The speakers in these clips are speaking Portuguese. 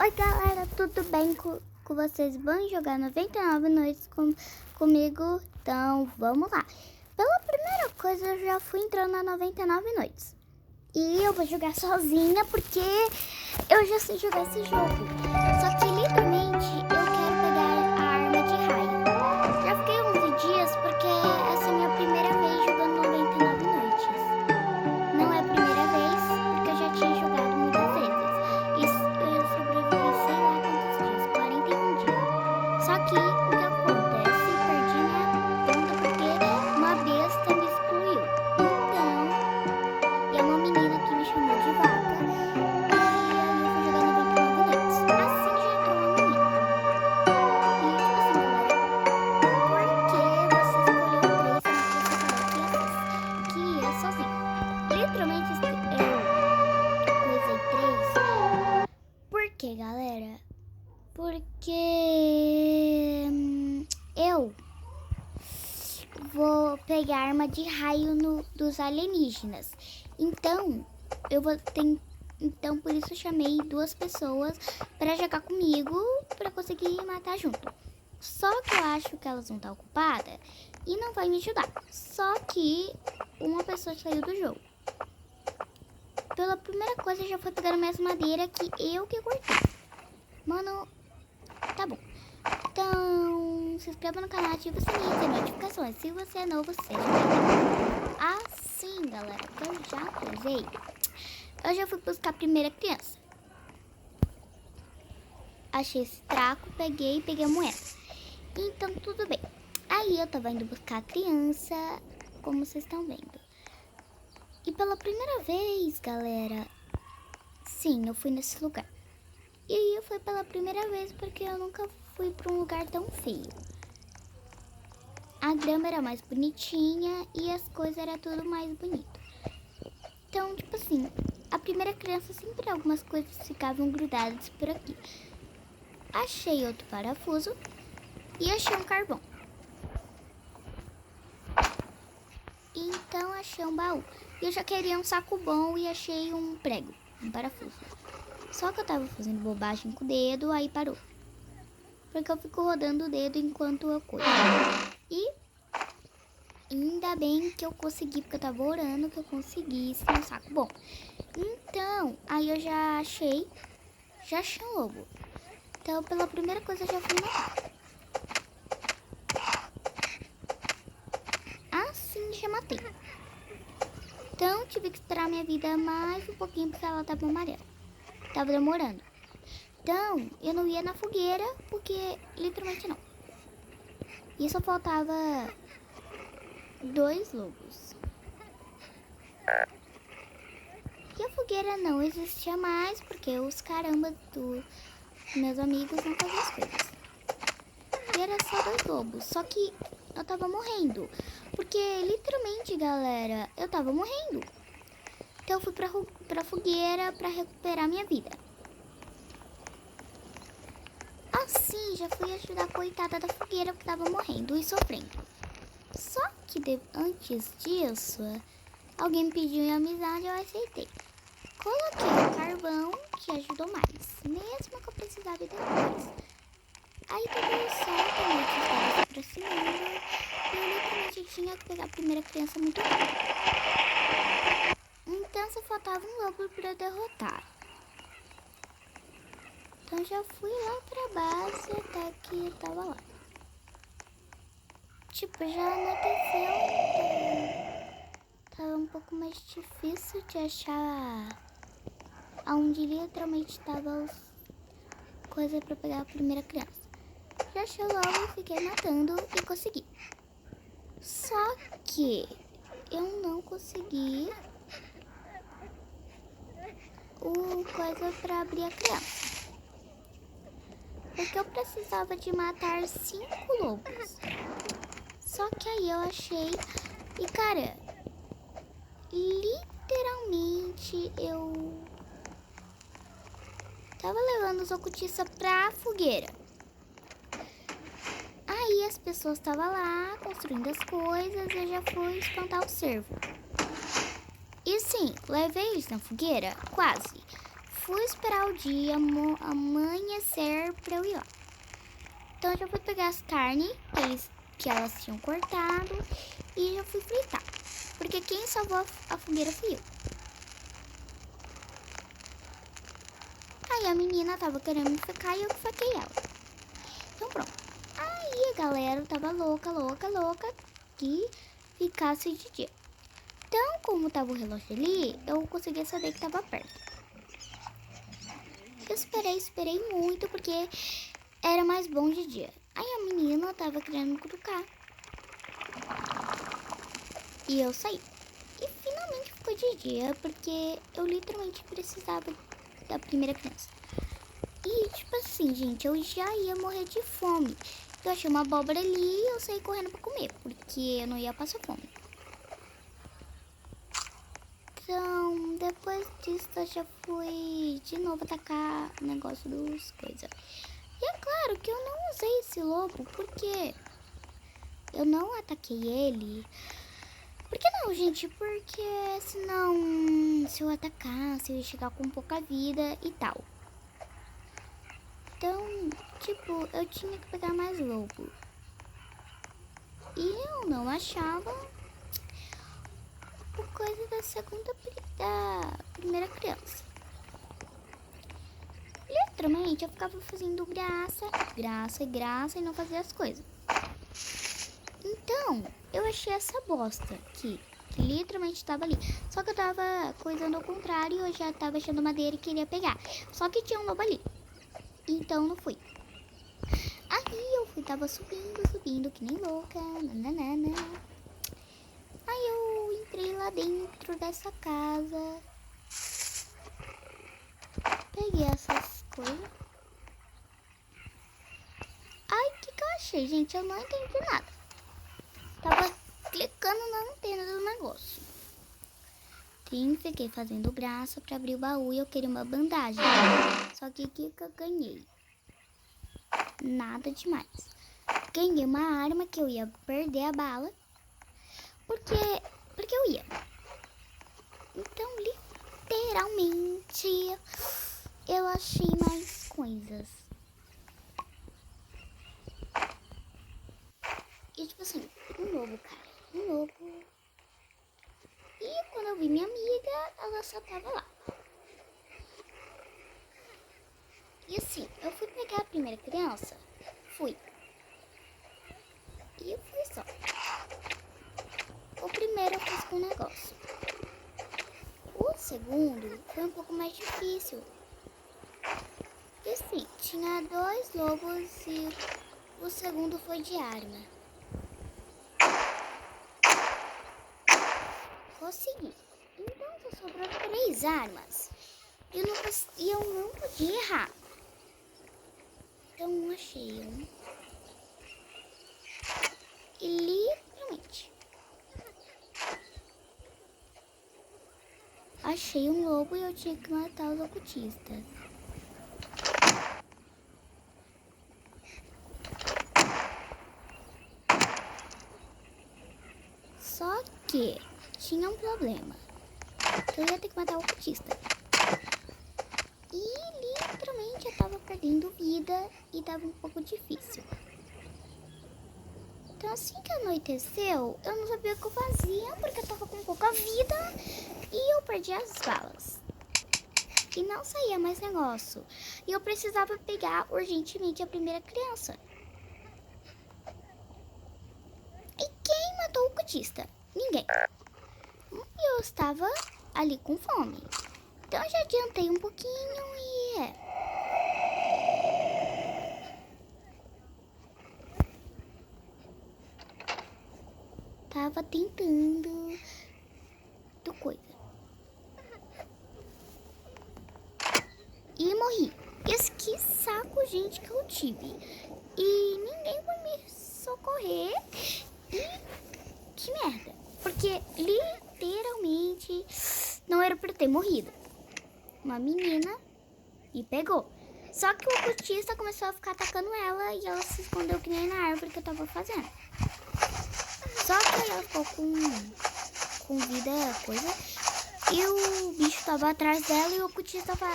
Oi galera, tudo bem com vocês? Vão jogar 99 noites comigo? Então vamos lá. Pela primeira coisa eu já fui entrando na 99 noites. E eu vou jogar sozinha porque eu já sei jogar esse jogo. Só que literalmente eu quero pegar a arma de raio. Já fiquei 11 dias porque essa é a minha primeira vez jogando 99 noites. Não é a primeira vez porque eu já tinha jogado muitas vezes. E eu sobrevivi sei lá quantos dias, 41 dias. Só que o que acontece? Perdi minha conta porque uma besta me excluiu. Então, e é uma menina que me chamou de vaca. E aí eu fui jogar 99 noites. Assim já entrou uma menina. E tipo assim, galera, por que você escolheu 3 sendo que você falou que ia sozinho? Literalmente eu coisei 3. Por que, galera? Porque eu vou pegar arma de raio dos alienígenas. Então, eu vou ter. Então, por isso eu chamei 2 pessoas para jogar comigo para conseguir matar junto. Só que eu acho que elas vão estar ocupadas e não vai me ajudar. Só que uma pessoa saiu do jogo. Pela primeira coisa, já foi pegando minhas madeiras que eu que cortei. Mano, tá bom. Então, se inscreva no canal, ativa o sininho de notificações. Se você é novo, seja bem-vindo. Assim, galera, que eu já atrasei, eu já fui buscar a primeira criança. Achei esse traco, peguei a moeda. Então, tudo bem. Aí, eu tava indo buscar a criança, como vocês estão vendo. E pela primeira vez, galera, sim, eu fui nesse lugar. E aí foi pela primeira vez porque eu nunca fui pra um lugar tão feio. A grama era mais bonitinha e as coisas era tudo mais bonito. Então, tipo assim, a primeira criança sempre algumas coisas ficavam grudadas por aqui. Achei outro parafuso e achei um carvão. Então achei um baú. E eu já queria um saco bom e achei um prego, um parafuso. Só que eu tava fazendo bobagem com o dedo, aí parou. Porque eu fico rodando o dedo enquanto eu coiso. E ainda bem que eu consegui, porque eu tava orando que eu conseguisse um saco bom. Então, aí eu já achei um lobo. Então, pela primeira coisa, eu já fui matar. Assim, já matei. Então, tive que esperar minha vida mais um pouquinho, porque ela tava amarela. Tava demorando. Então, eu não ia na fogueira, porque literalmente não. E só faltava 2 lobos. E a fogueira não existia mais, porque os carambas dos meus amigos não faziam as coisas. E era só 2 lobos, só que eu tava morrendo. Porque literalmente, galera, eu tava morrendo. Então eu fui pra fogueira pra recuperar minha vida. Assim, já fui ajudar a coitada da fogueira que tava morrendo e sofrendo. Só que antes disso, alguém me pediu em amizade e eu aceitei. Coloquei o carvão, que ajudou mais, mesmo que eu precisava depois. Aí tudo certo, a noite estava se aproximando e eu literalmente tinha que pegar a primeira criança muito rápido. Então só faltava um lobo para derrotar. Então já fui lá pra base até que eu tava lá. Tipo, já anoiteceu, então tava um pouco mais difícil de achar onde literalmente tava as coisas pra pegar a primeira criança. Já achei logo, fiquei matando e consegui. Só que eu não consegui o coisa pra abrir a criança. Porque eu precisava de matar 5 lobos. Só que aí eu achei e, cara, literalmente eu tava levando os ocultistas pra fogueira. Aí as pessoas estavam lá construindo as coisas e eu já fui espantar o cervo. E sim, levei eles na fogueira, quase. fui esperar o dia amanhecer pra eu ir lá. Então eu já fui pegar as carnes que elas tinham cortado e já fui fritar. Porque quem salvou a fogueira fui eu. Aí a menina tava querendo me ficar e eu faquei ela. Então pronto. Aí a galera tava louca que ficasse de dia. Então, como tava o relógio ali, eu conseguia saber que tava perto. Eu esperei muito, porque era mais bom de dia. Aí a menina tava querendo me cutucar. E eu saí. E finalmente ficou de dia, porque eu literalmente precisava da primeira criança. E tipo assim, gente, eu já ia morrer de fome. Eu achei uma abóbora ali e eu saí correndo pra comer, porque eu não ia passar fome. Então, depois disso, eu já fui de novo atacar o negócio dos coisas. E é claro que eu não usei esse lobo, porque eu não ataquei ele. Por que não, gente? Porque senão, se eu atacasse, eu ia chegar com pouca vida e tal. Então, tipo, eu tinha que pegar mais lobo. E eu não achava por coisa da primeira criança. Literalmente, eu ficava fazendo graça e não fazia as coisas. Então, eu achei essa bosta aqui, que literalmente tava ali. Só que eu tava coisando ao contrário e eu já tava achando madeira e queria pegar. Só que tinha um lobo ali. Então, não fui. Aí eu tava subindo, que nem louca. Nananana. Aí eu entrei lá dentro dessa casa. Peguei essas coisas. Ai, o que eu achei, gente? Eu não entendi nada. Tava clicando na antena do negócio. Fiquei fazendo graça pra abrir o baú e eu queria uma bandagem. Só que o que eu ganhei? Nada demais. Ganhei uma arma que eu ia perder a bala. Porque eu ia. Então, literalmente, eu achei mais coisas. E tipo assim, um lobo, cara. Um lobo. E quando eu vi minha amiga, ela só tava lá. E assim, eu fui pegar a primeira criança. Fui. E eu fui só. O primeiro eu fiz com o negócio. O segundo foi um pouco mais difícil. E assim, tinha 2 lobos e o segundo foi de arma. Consegui. Então só sobrou 3 armas. E eu não podia errar. Então achei um. E literalmente achei um lobo e eu tinha que matar os ocultistas. Só que tinha um problema. Eu ia ter que matar o ocultista. E literalmente eu tava perdendo vida e tava um pouco difícil. Então assim que anoiteceu, eu não sabia o que eu fazia, porque eu tava com pouca vida e eu perdi as balas. E não saía mais negócio. E eu precisava pegar urgentemente a primeira criança. E quem matou o ocultista? Ninguém. E eu estava ali com fome. Então eu já adiantei um pouquinho e tava tentando do coisa. E morri. Que saco, gente, que eu tive. E ninguém foi me socorrer. E que merda. Porque literalmente não era pra ter morrido. Uma menina e pegou. Só que o ocultista começou a ficar atacando ela e ela se escondeu que nem na árvore que eu tava fazendo. Só que ela ficou com vida, coisa. E o bicho tava atrás dela e o Cutis tava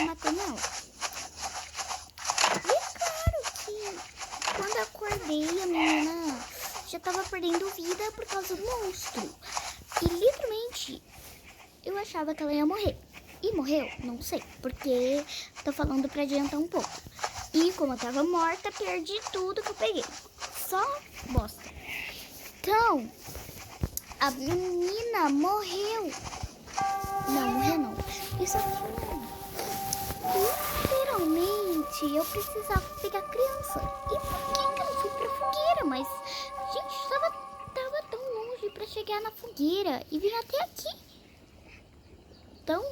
matando ela. E é claro que quando eu acordei, a menina já tava perdendo vida por causa do monstro. E literalmente, eu achava que ela ia morrer. E morreu? Não sei, porque tô falando pra adiantar um pouco. E como eu tava morta, perdi tudo que eu peguei. Só bosta. Então, a menina morreu. Não, morreu não. Isso aqui, literalmente, eu precisava pegar a criança. E por que eu não fui pra fogueira? Mas, gente, tava tão longe pra chegar na fogueira e vir até aqui. Então,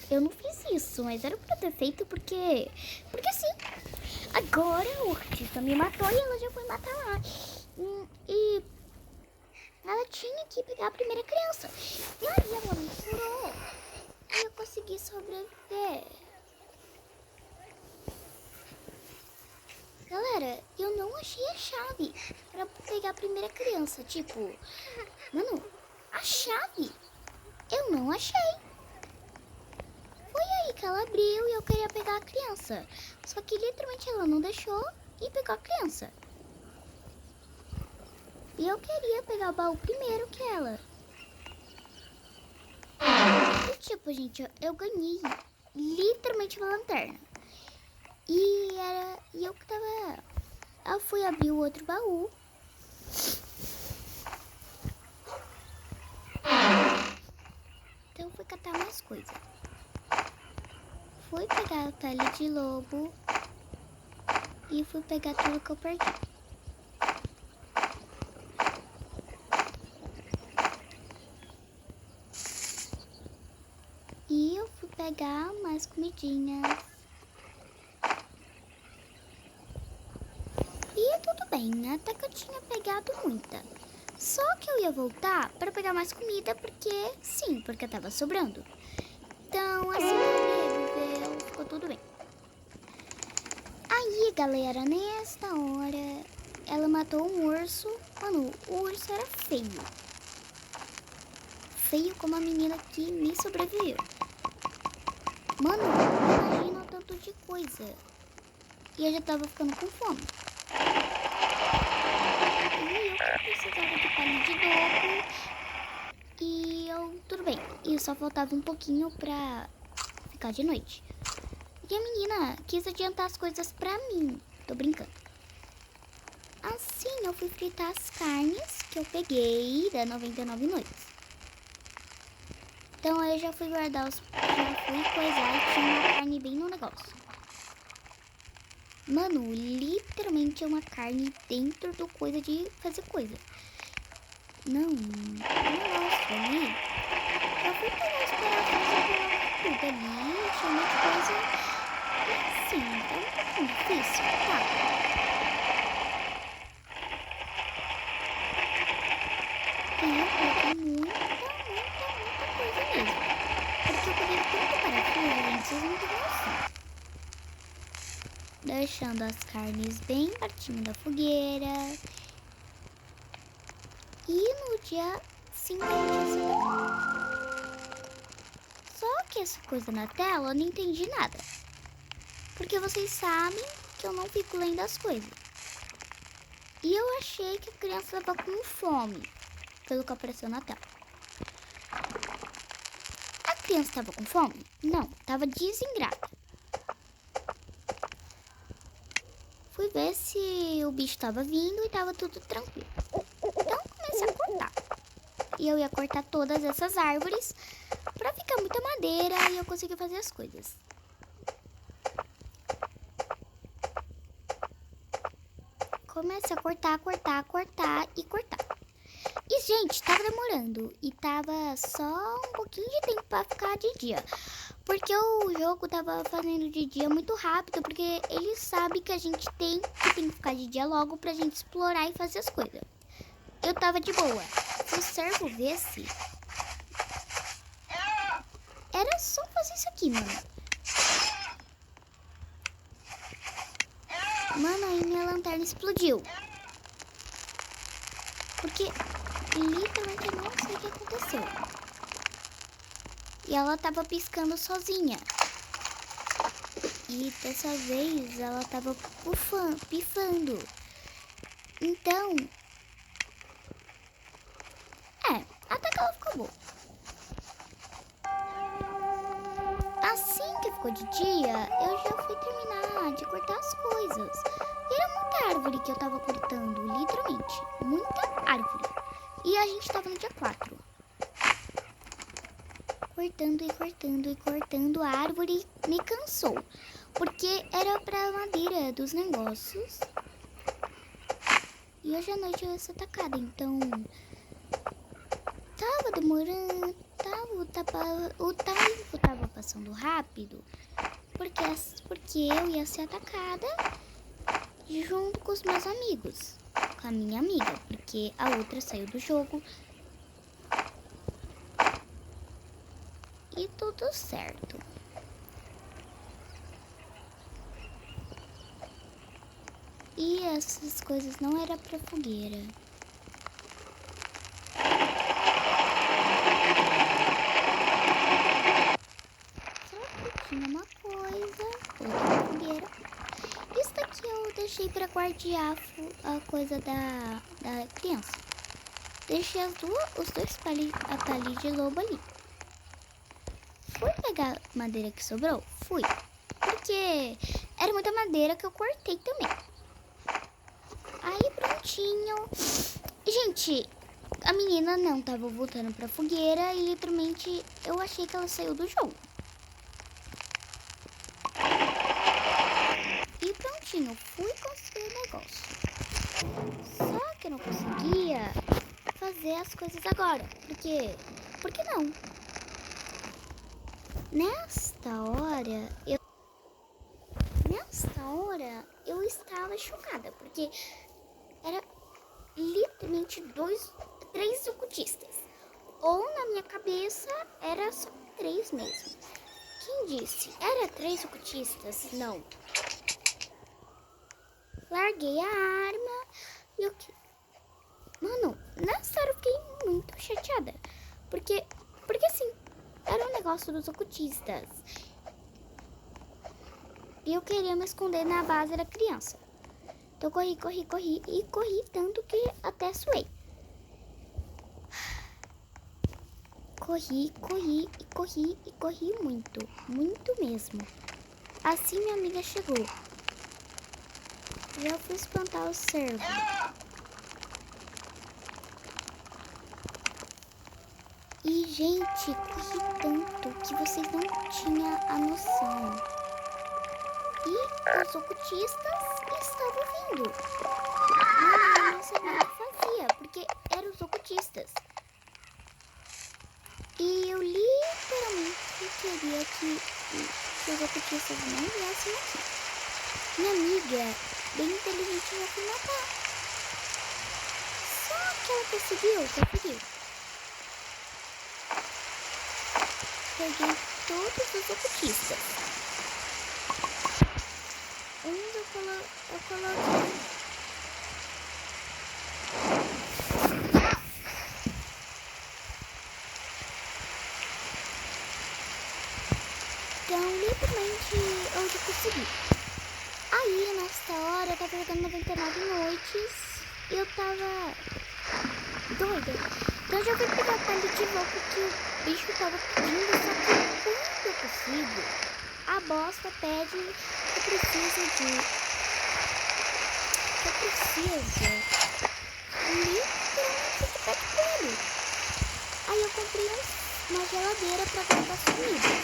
eu não fiz isso, mas era pra ter feito porque sim. Agora o artista me matou e ela já foi matar lá. E ela tinha que pegar a primeira criança. E aí ela me curou. E eu consegui sobreviver. Galera, eu não achei a chave pra pegar a primeira criança. Tipo, mano, a chave eu não achei. Foi aí que ela abriu e eu queria pegar a criança. Só que literalmente ela não deixou e pegou a criança. E eu queria pegar o baú primeiro que ela. E tipo, gente, eu ganhei literalmente uma lanterna. E eu que tava... Eu fui abrir o outro baú. Então eu fui catar mais coisas. Fui pegar a pele de lobo. E fui pegar tudo que eu perdi. E eu fui pegar mais comidinhas. E tudo bem, até que eu tinha pegado muita. Só que eu ia voltar para pegar mais comida porque, sim, porque tava sobrando. Então, assim, reviveu, ficou tudo bem. Aí, galera, nesta hora, ela matou um urso. Mano, o urso era feio. Feio como a menina que me sobreviveu. Mano, imagina o tanto de coisa. E eu já tava ficando com fome. E eu que precisava de palha de lobo. E eu, tudo bem. E só faltava um pouquinho pra ficar de noite. E a menina quis adiantar as coisas pra mim. Tô brincando. Assim eu fui fritar as carnes que eu peguei da 99 noites. Então aí eu já fui guardar os... Já fui coisar e tinha uma carne bem no negócio. Mano, literalmente é uma carne dentro do coisa de fazer coisa. Não, nossa, ali. Já fui pegar os parafusos tudo ali, tinha muita coisa. E assim, é um pouquinho difícil, tá? E eu coloquei muita coisa mesmo. Porque eu peguei tanto parafuso, gente, vocês não têm noção. Deixando as carnes bem pertinho da fogueira. E no dia 5 Só que essa coisa na tela eu não entendi nada. Porque vocês sabem que eu não fico lendo as coisas. E eu achei que a criança estava com fome, pelo que apareceu na tela. A criança estava com fome? Não, estava desingrada. Fui ver se o bicho estava vindo e estava tudo tranquilo. Então comecei a cortar. E eu ia cortar todas essas árvores pra ficar muita madeira e eu conseguir fazer as coisas. Comecei a cortar e cortar. E, gente, tava demorando. E tava só um pouquinho de tempo pra ficar de dia. Porque o jogo tava fazendo de dia muito rápido. Porque ele sabe que a gente tem que ficar de dia logo pra gente explorar e fazer as coisas. Eu tava de boa. Se o servo visse, era só fazer isso aqui, mano. Mano, aí minha lanterna explodiu. Porque literalmente eu não sei o que aconteceu. E ela tava piscando sozinha. E dessa vez ela tava pifando. Então, até que ela ficou boa. Assim que ficou de dia, eu já fui terminar de cortar as coisas. E era muita árvore que eu tava cortando, literalmente. Muita árvore. E a gente tava no dia 4. Cortando, a árvore me cansou. Porque era pra madeira dos negócios. E hoje à noite eu ia ser atacada, então tava demorando, o tempo tava passando rápido, porque eu ia ser atacada junto com os meus amigos, com a minha amiga, porque a outra saiu do jogo. E tudo certo. E essas coisas não era pra fogueira. Tinha uma coisa, outra fogueira. Isso daqui eu deixei pra guardiar a coisa da criança. Deixei os dois palis de lobo ali. Fui pegar madeira que sobrou? Fui. Porque era muita madeira que eu cortei também. Aí prontinho. Gente, a menina não tava voltando pra fogueira e literalmente eu achei que ela saiu do jogo. E prontinho, fui construir o negócio. Só que eu não conseguia fazer as coisas agora. Por que não? Nesta hora eu estava chocada, porque era literalmente 3 ocultistas. Ou na minha cabeça era só 3 mesmo. Quem disse? Era 3 ocultistas? Não. Larguei a arma e eu... Mano, nessa hora eu fiquei muito chateada. Porque assim, era um negócio dos ocultistas. E eu queria me esconder na base da criança. Então corri tanto que até suei. Corri muito mesmo. Assim minha amiga chegou. Já fui espantar o cervo. E, gente, corri tanto que vocês não tinham a noção. E os ocultistas estavam vindo. Eu não sabia o que fazia, porque eram os ocultistas. E eu literalmente queria que os ocultistas não viessem aqui. Minha amiga, bem inteligente, já foi matar. Só que ela conseguiu. Peguei todos os ocultistas. Eu coloquei. Então, literalmente, eu já consegui. Aí, nessa hora, eu tava jogando 99 noites e eu tava doida. Então, eu já fui pegar o palho de volta porque o bicho tava pedindo, só que quando eu consigo, a bosta pede que precisa literalmente de pet coelho. Aí eu comprei uma geladeira pra guardar as comidas.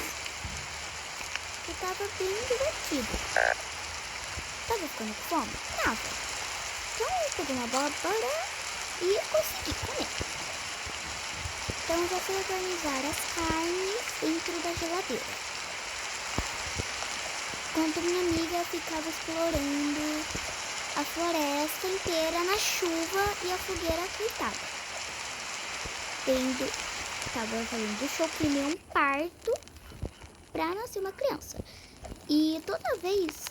E tava bem divertido. Tava ficando com fome? Tava. Então eu peguei uma bola e consegui comer. Então já fui organizar as carnes dentro da geladeira. Enquanto minha amiga ficava explorando a floresta inteira na chuva e a fogueira coitada. Tava fazendo show que nem um parto pra nascer uma criança. E toda vez...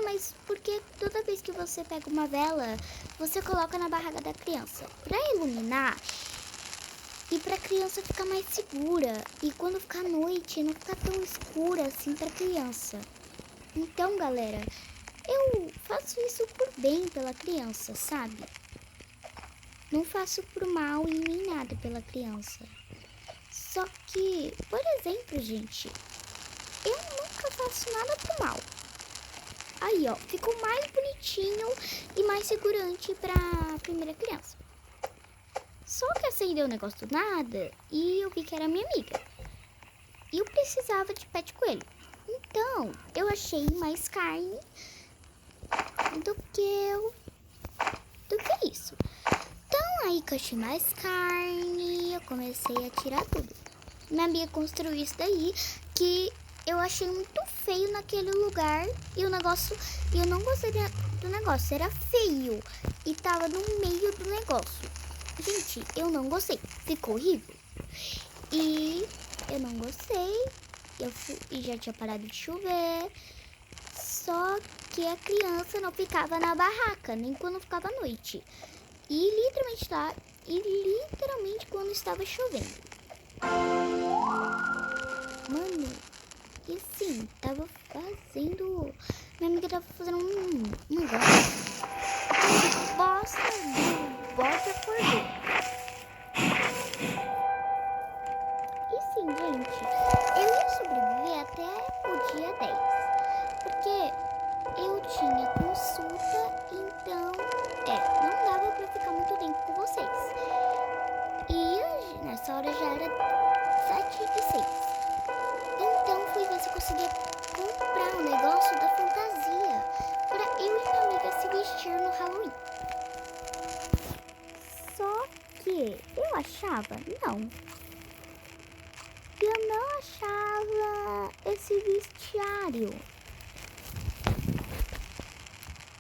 mas porque toda vez que você pega uma vela, você coloca na barriga da criança pra iluminar. E pra criança ficar mais segura. E quando ficar noite, não ficar tão escura assim pra criança. Então, galera, eu faço isso por bem pela criança, sabe? Não faço por mal e nem nada pela criança. Só que, por exemplo, gente, eu nunca faço nada por mal. Aí, ó, ficou mais bonitinho e mais segurante pra primeira criança. Só que acendeu o negócio do nada e eu vi que era minha amiga. E eu precisava de pé de coelho. Então, eu achei mais carne do que isso. Então, aí que eu achei mais carne, eu comecei a tirar tudo. Minha amiga construiu isso daí, que eu achei muito feio naquele lugar. E o negócio, eu não gostei do negócio, era feio. E tava no meio do negócio. Gente, eu não gostei, ficou horrível. E eu não gostei, e já tinha parado de chover. Só que a criança não ficava na barraca, nem quando ficava à noite. E literalmente quando estava chovendo. Mano, e assim, tava fazendo... Minha amiga tava fazendo um negócio. Bosta do bode acordou. E sim, gente, eu ia sobreviver até o dia 10. Porque eu tinha consulta, então, não dava pra ficar muito tempo com vocês. E nessa hora já era 7h06. Então fui ver se eu conseguia comprar o negócio da fantasia pra eu e minha amiga se vestir no Halloween. Só que eu achava, eu não achava esse vestiário.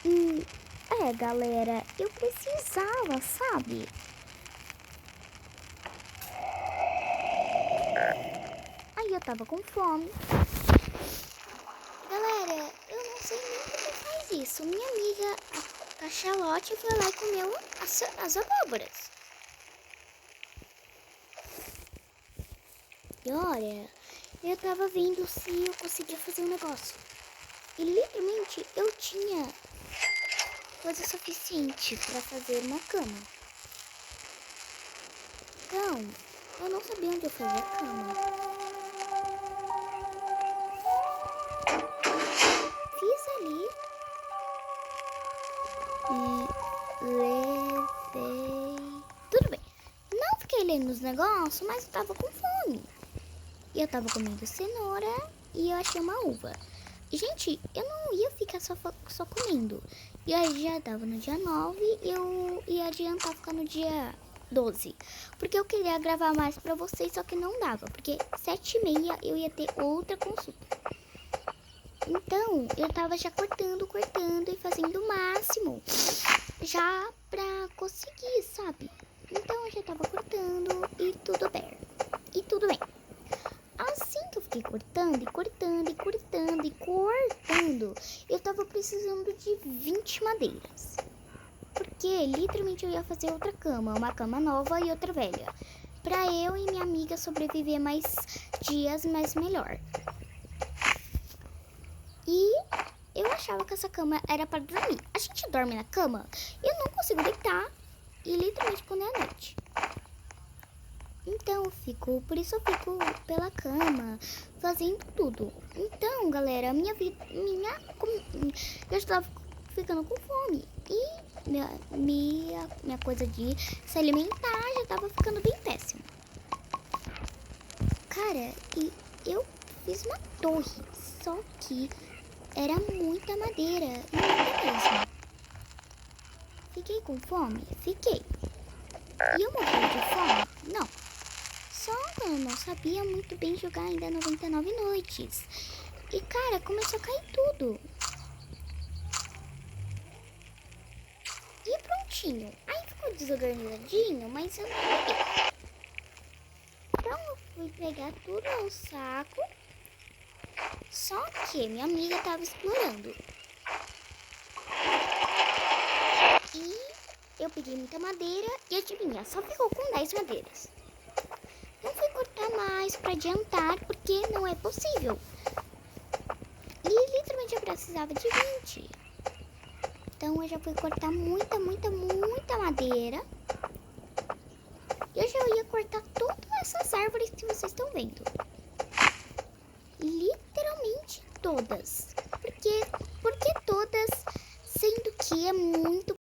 E, galera, eu precisava, sabe? Aí eu tava com fome. Galera, eu não sei nem como faz isso. Minha amiga, a cachalote, foi lá e comeu as abóboras. E olha, eu tava vendo se eu conseguia fazer um negócio. E literalmente eu tinha coisa suficiente pra fazer uma cama. Então, eu não sabia onde eu fazia a cama. Fiz ali e levei. Tudo bem. Não fiquei lendo os negócios, mas eu tava com fome. E eu tava comendo cenoura e eu achei uma uva. Gente, eu não ia ficar só comendo. E aí já tava no dia 9 e eu ia adiantar ficar no dia 12. Porque eu queria gravar mais pra vocês, só que não dava. Porque 7h30 eu ia ter outra consulta. Então, eu tava já cortando e fazendo o máximo. Já pra conseguir, sabe? Então, eu já tava cortando e tudo bem. Assim que eu fiquei cortando, eu tava precisando de 20 madeiras. Porque literalmente eu ia fazer outra cama, uma cama nova e outra velha. Pra eu e minha amiga sobreviver mais dias, mas melhor. E eu achava que essa cama era para dormir. A gente dorme na cama, eu não consigo deitar e literalmente quando é a noite. Então por isso eu fico pela cama, fazendo tudo. Então, galera, eu estava ficando com fome. E minha coisa de se alimentar já estava ficando bem péssima. Cara, e eu fiz uma torre, só que era muita madeira, muita mesmo. Fiquei com fome? Fiquei. E eu morri de fome? Não. Só que eu não sabia muito bem jogar ainda 99 noites. E, cara, começou a cair tudo. E prontinho. Aí ficou desorganizadinho, mas eu não peguei. Então eu fui pegar tudo ao saco. Só que minha amiga tava explorando. E eu peguei muita madeira e adivinha, só ficou com 10 madeiras. mais para adiantar, porque não é possível. E literalmente eu precisava de 20. Então eu já fui cortar muita madeira. E eu já ia cortar todas essas árvores que vocês estão vendo. Literalmente todas. Porque todas, sendo que é muito